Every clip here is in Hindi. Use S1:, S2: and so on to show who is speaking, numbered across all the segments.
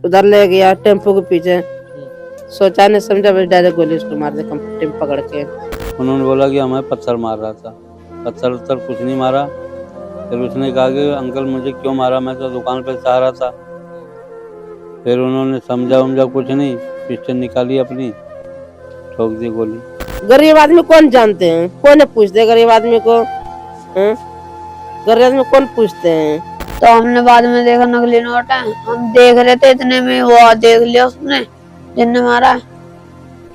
S1: उधर ले गया टेम्पो के पीछे। सोचा नहीं समझा, बस डायरेक्ट गोली उसको मार दी टेम्पो पकड़ के।
S2: उन्होंने बोला कि हमें पत्थर मार रहा था। पत्थर उत्थर कुछ नहीं मारा। फिर उसने कहा कि अंकल मुझे क्यों मारा, मैं तो दुकान पे से आ रहा था। फिर उन्होंने समझा उमझा कुछ नहीं, पिस्टल निकाली अपनी, ठोक दी गोली।
S1: गरीब आदमी कौन जानते हैं, कौन पूछते गरीब आदमी को? गरीब आदमी कौन पूछते हैं?
S3: तो हमने बाद में देखा नकली नोट है, हम देख रहे थे, इतने में वो देख लिया उसने जिनने मारा।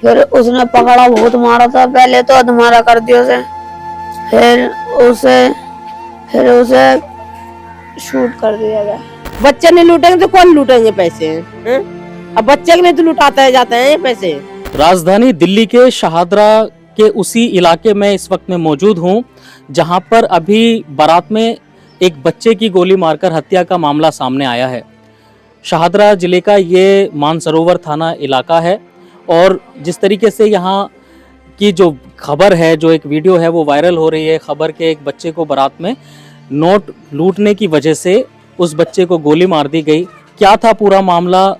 S3: फिर उसने पकड़ा, बहुत मारा था, पहले तो अधमारा कर दिया उसे, फिर उसे शूट कर दिया गया।
S1: बच्चे नहीं लूटेंगे तो कौन लूटेंगे पैसे? अब बच्चे के लिए तो लुटाते हैं जाते हैं ये पैसे।
S4: राजधानी दिल्ली के शाहदरा के उसी इलाके में इस वक्त मैं मौजूद हूं, जहां पर अभी बारात में एक बच्चे की गोली मारकर हत्या का मामला सामने आया है। शाहदरा जिले का ये मानसरोवर थाना इलाका है और जिस तरीके से यहाँ की जो खबर है, जो एक वीडियो है वो वायरल हो रही है, खबर के एक बच्चे को बारात में नोट लूटने की वजह से उस बच्चे को गोली मार दी गई। क्या था पूरा मामला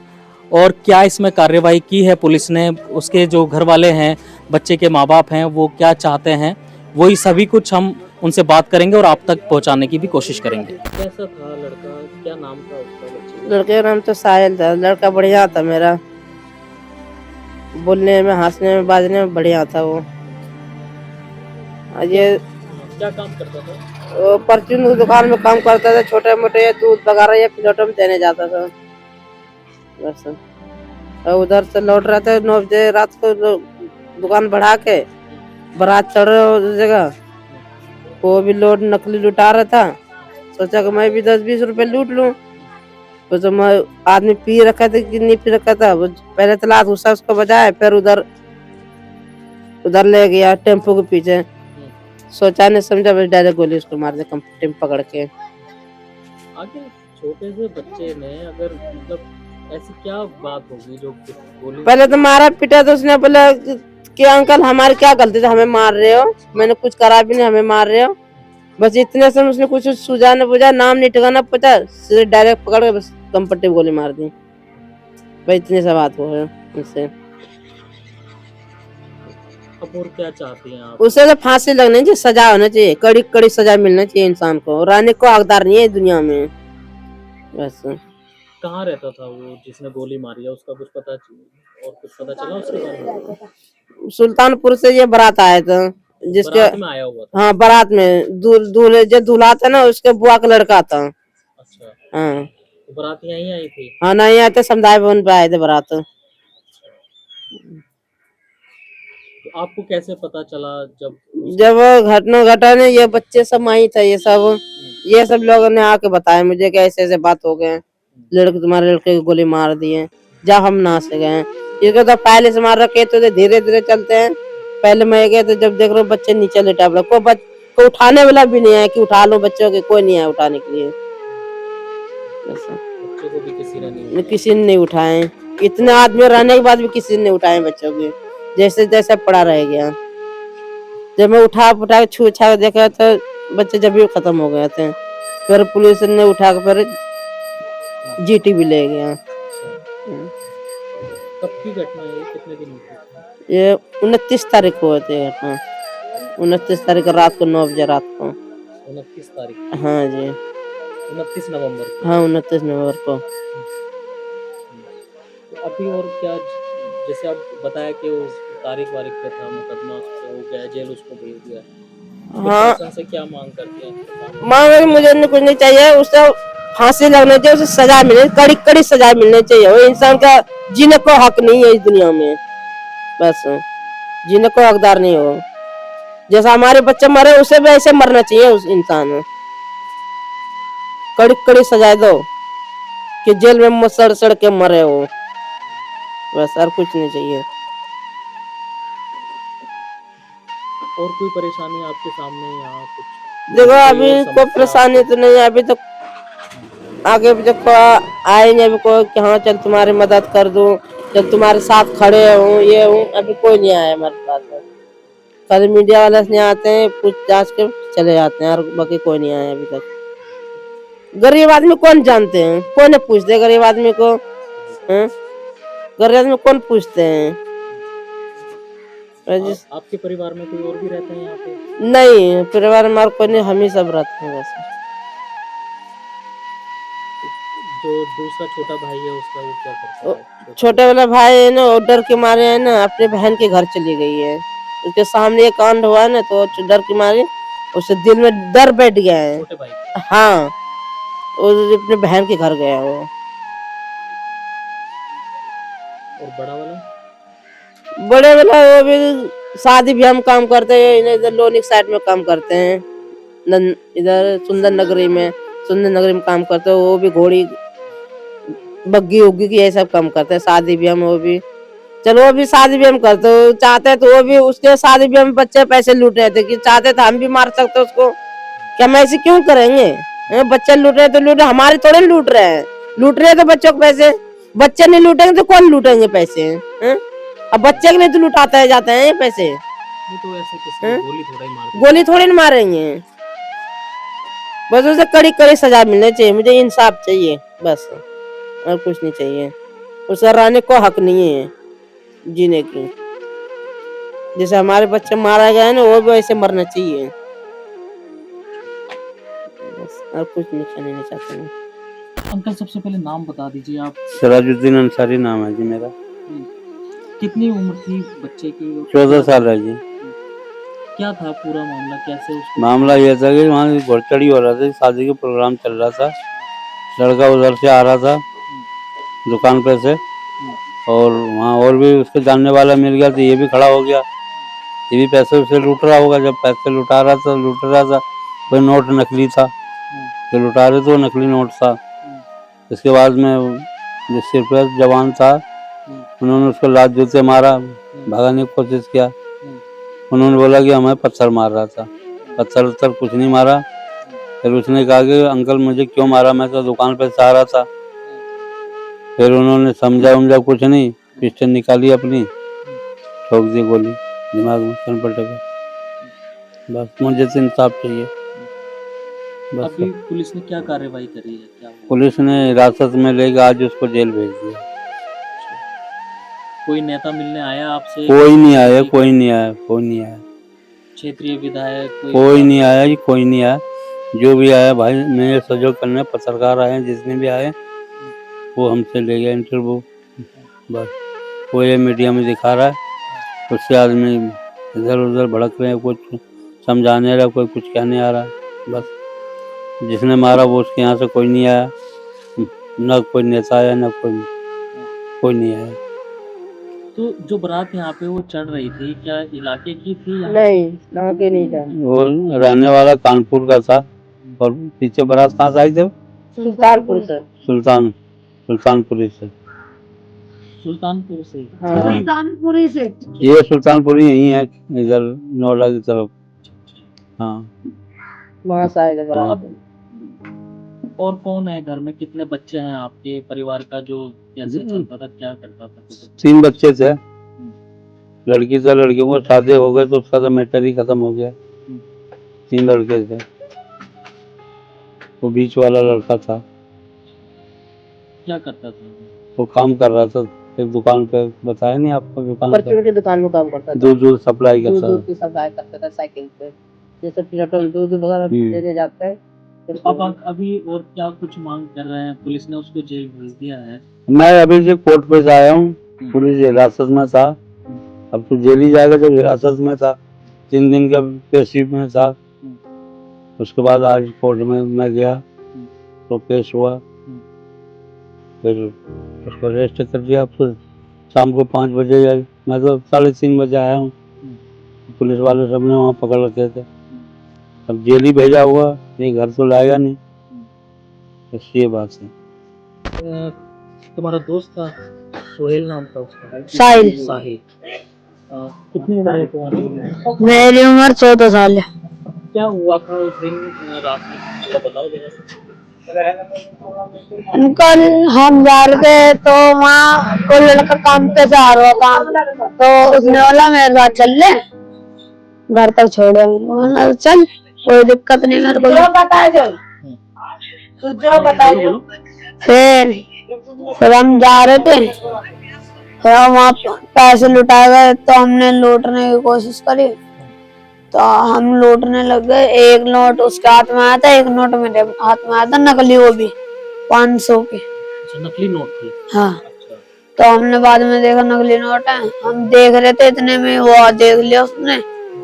S4: और क्या इसमें कार्रवाई की है पुलिस ने, उसके जो घर वाले हैं, बच्चे के माँ बाप हैं, वो क्या चाहते हैं, वही सभी कुछ हम उनसे बात करेंगे और आप तक पहुंचाने की भी कोशिश करेंगे। कैसा था लड़का, क्या नाम था उसका बच्चे?
S1: लड़के का नाम तो साहिल था। लड़का बढ़िया था मेरा, बोलने में, हंसने में, बाजने में बढ़िया था वो। ये
S4: क्या काम करता था?
S1: वो परचून की दुकान में काम करता था, छोटे मोटे दूध वगैरह ये प्लेटों में देने जाता था बस। और उधर से लौट रहे थे 9 बजे रात को, दुकान बढ़ा के बारात चढ़ रहे उस जगह। वो भी लोड नकली लुटा रहा था। सोचा कि मैं भी 10-20 रुपए लूट लूं। तो मैं आदमी पी रखा था कि नहीं पी रखा था, वो पहले तलाश गुस्सा उसको बजाए, फिर उधर ले गया टेम्पो के पीछे। सोचा नहीं समझा, बस डायरेक्ट गोली उसको मार दी टेम्पो पकड़ के।
S4: आगे छोटे से बच्चे ने अगर मतलब ऐसी क्या बात होगी जो गोली?
S1: पहले तो मारा पीटा तो उसने बोला कि अंकल हमारी क्या गलती थी, हमें मार रहे हो, मैंने कुछ करा भी नहीं, हमें मार रहे हो। बस इतने से उसने कुछ सूझा न बुझा, नाम नहीं ठिकाना पता, सीधे डायरेक्ट पकड़ के बस कंपट्टी गोली मार दी। भाई इतनी सा बात हो है उससे।
S4: अब और क्या चाहती हैं आप?
S1: उसे तो फांसी लगनी चाहिए, सजा होना चाहिए, कड़ी कड़ी सजा मिलना चाहिए इंसान को। रहने को हकदार नहीं है दुनिया में बस।
S4: कहाँ रहता था वो जिसने गोली मारी है, उसका कुछ पता और कुछ पता चला उसके बारे में?
S1: सुल्तानपुर से ये बारात आया था, जिसके
S4: बारात में आया हुआ था?
S1: हाँ बारात में दूल्हे जो दूल्हा था ना, उसके बुआ का लड़का था।
S4: अच्छा,
S1: हाँ
S4: तो बारात यहीं आई थी?
S1: हाँ, नहीं आए थे, समुदाय भवन पे आए थे बारात।
S4: तो आपको कैसे पता चला
S1: जब वो घटना घटा ने, ये बच्चे सब माही था, ये सब लोगों ने आके बताया मुझे कि ऐसे ऐसे बात हो गए, लड़के तुम्हारे लड़के को गोली मार दिए। जब हम ना से गए, इसको तो पहले से मार रखे तो धीरे धीरे चलते हैं। पहले मैं गए तो जब देख रहा हूँ बच्चे नीचे लेटा पड़ा, को उठाने वाला भी नहीं है कि उठा लो बच्चों के, कोई नहीं है उठाने के लिए।
S4: बच्चों को भी
S1: किसी ने नहीं उठाए, इतने आदमी रहने के बाद भी किसी ने नहीं उठाए बच्चों के, जैसे जैसे पड़ा रह गया। जब मैं उठा के छू छा के देखा तो बच्चे जब भी खत्म हो गए थे। फिर पुलिस ने उठा के फिर जीटी भी ले गया।
S4: कब की घटना है, कितने दिन हुए?
S1: ये 29 तारीख को हुए थे घटना, 29 तारीख को रात को 9 बजे रात को।
S4: 29 तारीख?
S1: हाँ जी,
S4: 29 नवंबर को?
S1: हाँ 29 नवंबर को।
S4: तो अभी और क्या, जैसे आप बताया कि वो तारीख वारीख पे था मुकदमा, हो गया जेल, उसको भेज दिया,
S1: हाँ
S4: प्रशासन से क्या मांग करते हैं?
S1: मांग मुझे कुछ नहीं चाहिए, उसको फांसी लगनी चाहिए, उसे सजा मिलनी, कड़ी कड़ी सजा मिलनी चाहिए। वो इंसान का जीने को हक नहीं है इस दुनिया में, बस जीने को हकदार नहीं हो। जैसा हमारे बच्चे मरे उसे भी ऐसे मरना चाहिए उस इंसान। कड़ी कड़ी सजा दो कि जेल में सड़ सड़ के मरे हो, बस और कुछ नहीं चाहिए।
S4: और कोई परेशानी आपके सामने यहाँ कुछ?
S1: देखो अभी कोई परेशानी तो नहीं है, अभी तो आगे भी देखो आएंगे, अभी कोई कि हाँ चल तुम्हारी मदद कर दूं, चल तुम्हारे साथ खड़े हूँ, ये हूँ, अभी कोई नहीं आया हमारे पास। कल मीडिया वाले नहीं आते हैं, पूछ जांच के चले जाते हैं, और बाकी कोई नहीं आया अभी तक। गरीब आदमी कौन जानते हैं, कौन पूछते गरीब आदमी को? हैं? गरीब में कौन पूछते हैं?
S4: आपके परिवार में कोई और भी रहते हैं यहाँ पे?
S1: नहीं, परिवार में हमारे कोई नहीं, हम ही सब रहते हैं बस।
S4: जो दूसरा छोटा भाई है उसका वो क्या करता है?
S1: छोटे वाला भाई है ना, वो डर के मारे है ना अपने बहन के घर चली गई है। उसके सामने एक कांड हुआ है ना, तो डर के मारे उसके दिल में डर बैठ गया है।
S4: छोटे भाई
S1: हाँ, वो अपने बहन के घर गया वो।
S4: और बड़ा वाला?
S1: बड़े वाला वो भी शादी भी हम काम करते हैं, इधर लोनिक साइड में काम करते हैं, इधर सुंदर नगरी में काम करते हैं। वो भी घोड़ी बग्गी उग्गी की ये सब काम करते हैं। शादी भी हम वो भी, चलो वो भी शादी भी हम करते हो चाहते तो वो भी उसके शादी भी हम बच्चे पैसे लूट रहे थे कि चाहते थे हम भी मार सकते उसको, क्या हम ऐसे क्यों करेंगे? बच्चे लूट रहे तो लूट, हमारे थोड़े लूट रहे हैं। लूट रहे तो बच्चों को पैसे, बच्चे नहीं लूटेंगे तो कौन लूटेंगे पैसे? अब बच्चे के लिए तो लुटाते जाते हैं ये पैसे।
S4: नहीं तो ऐसे किसी को गोली थोड़ा ही मार
S1: गोली थोड़ी न मारेंगे, बस उसे कड़ी कड़ी सजा मिलनी चाहिए। मुझे इंसाफ चाहिए बस, और कुछ नहीं चाहिए। उसे रहने को हक नहीं है जीने की। जैसे हमारे बच्चे मारा गए ना, वो भी वैसे मरना चाहिए बस, और कुछ नहीं कहना चाहते हैं।
S4: अंकल सबसे पहले नाम बता दीजिए आप।
S2: सिराजुद्दीन अंसारी नाम है जी मेरा।
S4: कितनी उम्र थी बच्चे की?
S2: 14 साल है जी।
S4: क्या था पूरा मामला, कैसे उसको?
S2: मामला यह था कि वहाँ घोड़चढ़ी हो रहा था, शादी का प्रोग्राम चल रहा था। लड़का उधर से आ रहा था दुकान पे से, और वहाँ और भी उसके जानने वाला मिल गया तो ये भी खड़ा हो गया। ये भी पैसे उसे लूट रहा होगा। जब पैसे लूट रहा था, कोई नोट नकली था, जो लुटा रहे थे वो नकली नोट था। इसके बाद में जो सिरफराज जवान था, उन्होंने उसको लात जूते मारा, भगाने की कोशिश किया। उन्होंने बोला कि हमें पत्थर मार रहा था। पत्थर कुछ नहीं मारा। फिर उसने कहा कि अंकल मुझे क्यों मारा, मैं तो दुकान पे से आ रहा था। फिर उन्होंने समझा कुछ नहीं, पिस्टल निकाली अपनी, ठोक दी गोली दिमाग में, सनपटे पे। बस मुझे तो इंसाफ चाहिए बस।
S4: अभी पुलिस ने क्या कार्रवाई करी है, क्या हुआ?
S2: पुलिस ने हिरासत में लेकर आज उसको जेल भेज दिया।
S4: कोई नेता मिलने आया आपसे?
S2: कोई नहीं आया।
S4: क्षेत्रीय विधायक
S2: कोई नहीं आया जी, कोई नहीं आया। जो भी आया भाई मेरे सहयोग करने, पत्रकार आए, जितने भी आए वो हमसे ले गया इंटरव्यू बस। वो ये मीडिया में दिखा रहा है, उससे आदमी इधर उधर भड़क रहे हैं, कुछ समझाने रहा, कोई कुछ कहने आ रहा है बस। जिसने मारा वो उसके यहाँ से कोई नहीं आया, न कोई नेता आया, न कोई नहीं आया।
S4: तो जो बारात यहाँ पे वो चढ़ रही थी, क्या इलाके की थी या?
S1: नहीं, लड़के नहीं था,
S2: वो रहने वाला कानपुर का था। और पीछे बारात कहाँ से आई थे?
S1: सुल्तानपुर से।
S2: सुल्तानपुरी से।
S4: सुल्तानपुर से?
S1: हाँ।
S3: सुल्तानपुरी से।
S2: ये सुल्तानपुरी यही है, इधर नोएडा की तरफ। हाँ,
S1: वहाँ से आएगा बारात।
S4: और कौन है घर में, कितने बच्चे हैं आपके परिवार का? जो कैसे चलता था, क्या करता था?
S2: 3 बच्चे थे। लड़की था, लड़कियों को शादी हो गए तो उसका तो मैटर ही खत्म हो गया। 3 लड़के थे, वो बीच वाला लड़का था।
S4: क्या करता था
S2: वो काम कर रहा था एक दुकान पे, बताया नहीं आपको? दुकान
S1: परचून की दुकान में काम करता था,
S2: दूध सप्लाई करता
S1: दूध की सप्लाई करता था साइकिल पे, जैसे टोटल दूध वगैरह देने जाते हैं।
S4: अब अभी और क्या कुछ मांग कर रहे हैं? पुलिस ने उसको जेल भेज दिया है।
S2: मैं अभी से कोर्ट पे से आया हूँ, पुलिस हिरासत में था। अब तो जेल ही जाएगा, जब हिरासत में था 3 दिन का पेशी में था। उसके बाद आज कोर्ट में मैं गया तो पेश हुआ, फिर उसको अरेस्ट कर दिया। फिर शाम को 5 बजे आए, मैं तो 3:30 बजे आया हूँ। पुलिस वाले सब ने वहाँ पकड़ रखे थे। अब जेल ही भेजा हुआ, ये घर तो लाएगा नहीं, बस ये बात है।
S4: तुम्हारा दोस्त था सोहेल नाम था उसका?
S3: साहिल।
S4: कितनी उम्र है तुम्हारी?
S3: मेरी उम्र 14 साल है।
S4: क्या हुआ था उस दिन रात में, थोड़ा बताओ जरा।
S3: कल हम जा रहे थे तो वहाँ कोई लड़का काम पे से आ रहा था, तो उसने बोला मेरे साथ चल ले, घर तक छोड़े। मैंने चल, कोई दिक्कत नहीं मेरे को। फिर फिर हम जा रहे थे, फिर हम वहाँ पैसे लुटाए गए तो हमने लूटने की कोशिश करी, तो हम लूटने लग गए। एक नोट उसके हाथ में आया था, एक नोट मेरे हाथ में आया था, नकली, वो भी 500 के।
S4: अच्छा, नकली नोट थे।
S3: हाँ,
S4: अच्छा।
S3: तो हमने बाद में देखा नकली नोट है, हम देख रहे थे, इतने में वो देख लिया उसने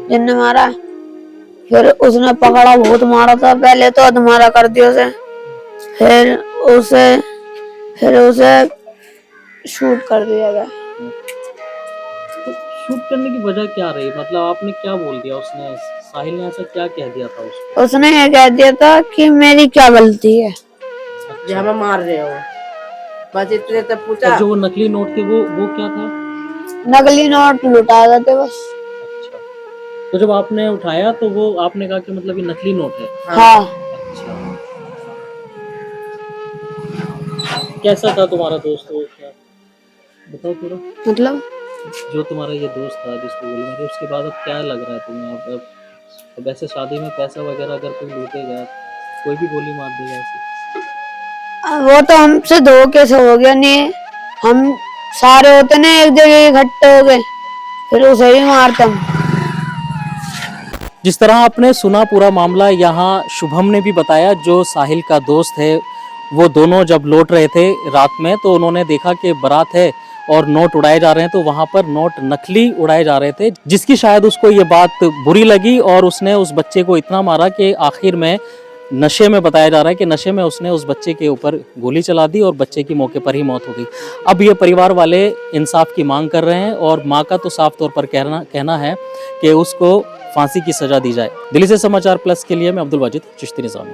S3: जिनने मारा। फिर उसने पकड़ा, बहुत मारा था, पहले तो अधमारा कर दिया उसे, फिर उसे शूट कर दिया गया।
S4: तो शूट करने की वजह क्या रही, मतलब आपने क्या बोल दिया, उसने साहिल ने ऐसा क्या कह दिया था उसको?
S3: उसने ये कह दिया था कि मेरी क्या गलती है,
S1: जो हमें मार रहे हो, बस इतने तो पूछा।
S4: और जो वो नकली नोट थे वो क्या था?
S3: नकली नोट लुटा गए थे बस।
S4: अच्छा, तो जब आपने उठाया तो वो आपने कहा कि मतलब ये नकली नोट है।
S3: हाँ।
S4: अच्छा, कैसा था तुम्हारा दोस्त वो, क्या बताओ थोड़ा।
S3: मतलब
S4: जो तुम्हारा ये दोस्त था जिसको गोली मारी, उसके बाद अब क्या लग रहा है तुम्हें? अब ऐसे शादी में पैसा वगैरह अगर कोई लूटेगा, कोई भी गोली मार देगा ऐसे?
S3: वो तो हमसे धोखे से हो गया, नहीं हम सारे होते ना एक जगह इकट्ठे हो गए, फिर उसे ही मारते हम।
S4: जिस तरह आपने सुना पूरा मामला, यहाँ शुभम ने भी बताया, जो साहिल का दोस्त है, वो दोनों जब लौट रहे थे रात में तो उन्होंने देखा कि बारात है और नोट उड़ाए जा रहे हैं, तो वहाँ पर नोट नकली उड़ाए जा रहे थे, जिसकी शायद उसको ये बात बुरी लगी और उसने उस बच्चे को इतना मारा कि आखिर में नशे में, बताया जा रहा है कि नशे में उसने उस बच्चे के ऊपर गोली चला दी और बच्चे की मौके पर ही मौत हो गई। अब ये परिवार वाले इंसाफ की मांग कर रहे हैं और माँ का तो साफ तौर पर कहना है कि उसको फांसी की सजा दी जाए। दिल्ली से समाचार प्लस के लिए मैं अब्दुल वाजिद चिश्ती निज़ामी।